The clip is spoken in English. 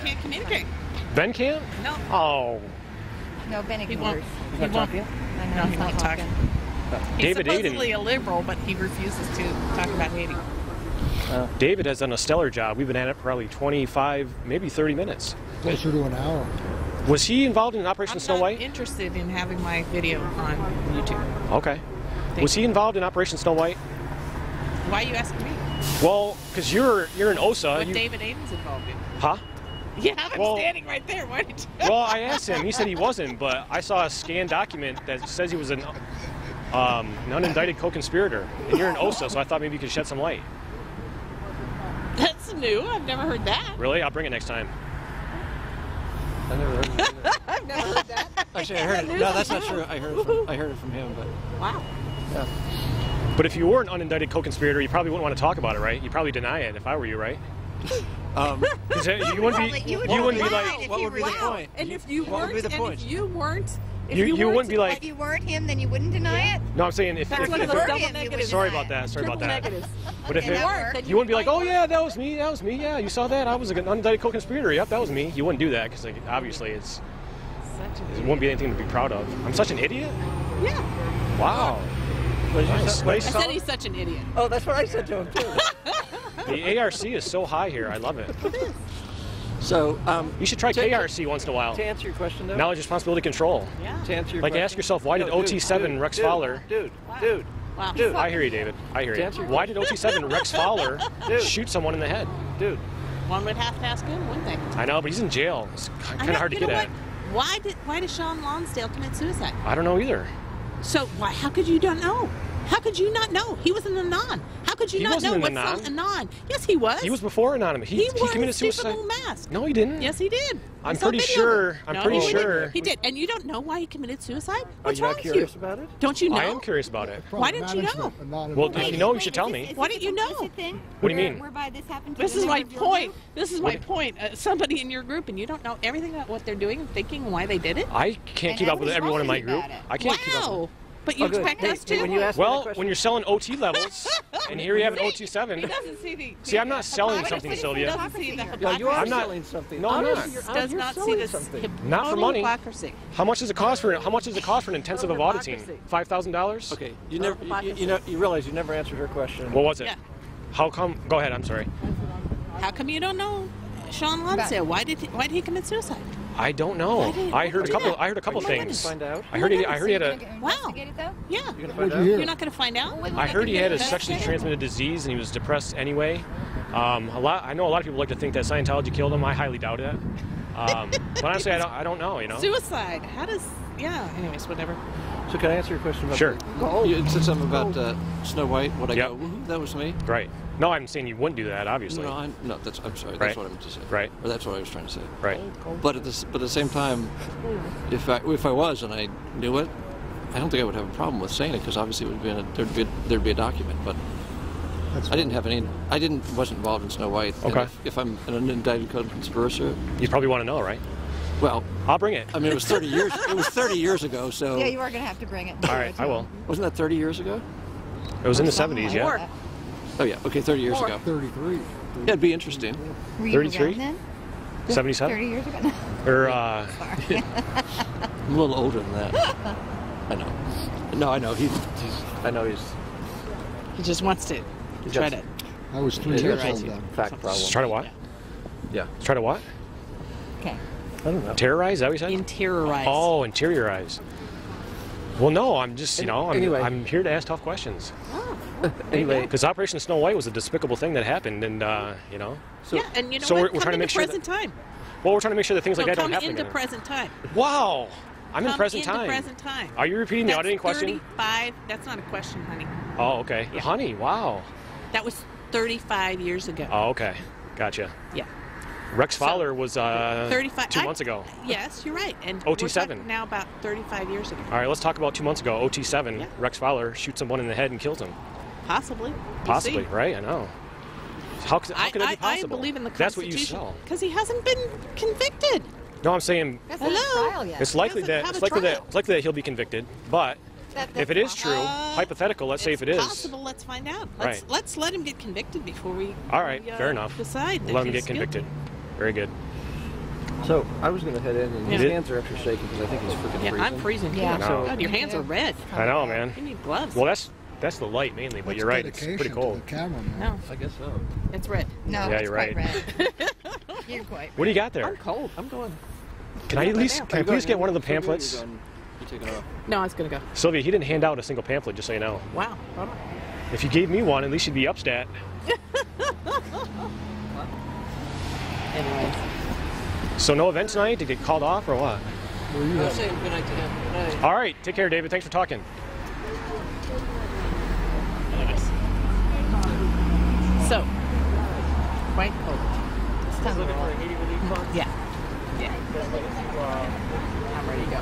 can't communicate. Ben can't? No. Oh. No, Ben He ignores. won't. He won't. I know No, he he's not won't talk. talking. He's David supposedly a liberal, but he refuses to talk about hating. David has done a stellar job. We've been at it for probably 25, maybe 30 minutes. Closer to an hour. Was he involved in Operation I'm Snow not White? interested in having my video on YouTube. Okay. Was he involved in Operation Snow White? Why are you asking me? Well, because you're an OSA. What David Aiden's involved in? Huh? Yeah, I'm standing right there. Why did you? Well, I asked him. He said he wasn't, but I saw a scanned document that says he was an unindicted co-conspirator. And you're an OSA, so I thought maybe you could shed some light. That's new. I've never heard that. Really? I'll bring it next time. I never heard it either. I've never heard that. Actually, I heard it. No, that's not true. I heard it from him, but Wow. yeah. But if you were an unindicted co-conspirator, you probably wouldn't want to talk about it, right? You'd probably deny it if I were you, right? Because you wouldn't be like, What would be the point? And if you What would be the point? if you weren't, you wouldn't be like. If you weren't him, then you wouldn't deny it? No, I'm saying if. that's one of if those it- double if it- negatives. Sorry about that. Sorry about Triple that. negatives. But if Okay, it, that worked. Then you wouldn't be like, oh might yeah, that was me. That was me. Yeah, you saw that. I was an unindicted co-conspirator. Yep, that was me. You wouldn't do that because obviously it wouldn't be anything to be proud of. I'm such an idiot. Yeah. Wow. What did you Nice, say? nice. I said he's such an idiot. Oh, that's what I said to him too. The ARC is so high here. I love it. So, You should try KRC once in a while. to answer your question though. Knowledge, responsibility, control. Yeah. To answer your Like question, ask yourself, why did No, dude, OT7 dude, Rex dude, Fowler? Dude, Wow. dude, Wow. dude, I hear you, David. I hear To you. answer your Why did OT7 Rex Fowler Dude. shoot someone in the head? dude. One would have to ask him, wouldn't they? I know, but he's in jail. It's I kind know- of hard to you get know at. what? Why did Sean Lonsdale commit suicide? I don't know either. So why? How could you not know? How could you not know? He was an anon. How could you He not know wasn't an what's an anon? Yes, he was. He was before Anonymous. He wore committed a stupid suicide. little mask. No, he didn't. Yes, he did. I I'm saw pretty video sure- of it. I'm No, pretty he sure- didn't. He did. And you don't know why he committed suicide? Are What's you wrong not with curious you? about it? Don't you know? I am curious about it. Why didn't you know? Well, if you know, you should tell me. Why didn't you know? What do you mean? Whereby this happened to This a is my member of your point. group? This is my point. Somebody in your group, and you don't know everything about what they're doing and thinking and why they did it? I can't And keep up with everyone's everyone in my wrong group. about it. I can't keep up. Wow. But you Oh, good. expect Hey, us to? when you ask me that Well, question, when you're selling OT levels, and here you have an He OT7. doesn't see the. See, I'm not selling hypocrisy. something, He Sylvia. doesn't see the yeah, hypocrisy. you are I'm not- selling something. No, I'm not. Does not see this Not for total money. hypocrisy. How much does it cost for an intensive of auditing? Hypocrisy. $5,000? Okay, you never, you realize you never answered her question. What was it? Yeah. How come? Go ahead. I'm sorry. How come you don't know Sean Lonsdale? Why did he commit suicide? I don't know. I heard a couple. I heard a Are couple you going to things. find out? I heard he had a. Wow. Investigate it, though? Yeah. You're going to find What'd you out? hear? You're not going to find out? I heard he had a sexually transmitted disease and he was depressed anyway. I know a lot of people like to think that Scientology killed him. I highly doubt it. But honestly, I don't know. You know. Suicide. How does? Yeah. Anyways, whatever. So can I answer your question about? Sure. You said something about Snow White. What I Yep. go? Woohoo, that was me. Right. No, I'm saying you wouldn't do that. Obviously. No, I'm sorry. Right. That's what I meant to say. Right. Or that's what I was trying to say. Right. But at the same time, if I was and I knew it, I don't think I would have a problem with saying it because obviously it would be there'd be a document. But I didn't have any. Wasn't involved in Snow White. And Okay. if I'm an indicted co-conspirator, You probably want to know, right? well, I'll bring it. I mean, it was 30 years. It was 30 years ago. So Yeah, you are going to have to bring it. All right, I will. wasn't that 30 years ago? It was in the 70s, yeah. More. Oh yeah. Okay, 30 years ago. 33. Yeah, it'd be interesting. Were you 33? around then? 77? 30 years ago? Or I'm a little older than that. I know. No, I know. I know he's He just wants to try to. I was 3 he's years got old some then. fact problem. try to what? Yeah. Try to what? Okay. I don't know. Terrorize? Is that what you said? Interiorize. Oh, interiorize. Well, no, I'm just, Anyway. I'm here to ask tough questions. Anyway, Because Operation Snow White was a despicable thing that happened, and, so Yeah, and you know So what? we're Come trying to into make sure present time. well, we're trying to make sure that things like No, that don't come happen into again. present time. Wow. I'm in Come present into time. present time. Are you repeating the That's auditing question? 35. That's not a question, honey. Oh, okay. Yeah. Honey, wow. That was 35 years ago. Oh, okay. Gotcha. Yeah. Rex So, Fowler was 35. 2 months ago. Yes, you're right. And OT7. we're talking now about 35 years ago. All right, let's talk about 2 months ago. OT7, Yeah. Rex Fowler shoots someone in the head and kills him. Possibly. Possibly, right? I know. How could that be I possible? believe in the That's what you Constitution. sell. Because he hasn't been convicted. No, I'm saying That's not a Hello? trial yet. it's likely doesn't that have it's a likely trial. that he'll be convicted. But if it is true, hypothetical, let's say if it is. Possible. Let's find out. Right. Let's let him get convicted before we. All right, we, fair enough. Decide. That Let him he's get convicted. guilty. Very good. So I was going to head in, and his Yeah. hands are actually shaking because I think he's freaking Yeah, freezing. I'm freezing too. Yeah. I know. God, your hands are red. I know, man. You need gloves. Well, that's the light mainly, but That's you're right. It's pretty dedication cold. To the camera, man. No, I guess so. it's red. No, Yeah, it's you're quite right. red. You're quite What do you got I'm there? cold. I'm going. Can I at least? Can I please get one of the You're pamphlets? going- You're taking off. No, it's gonna go. Sylvia, he didn't hand out a single pamphlet, just so you know. Wow. If you gave me one, at least you'd be upstat. Anyways, So no event tonight? Did it get called off or what? I'm saying good night to him. Good night. All right. Take care, David. Thanks for talking. anyways. So, quite cold. It's time to roll. Yeah. Yeah. I'm ready to go.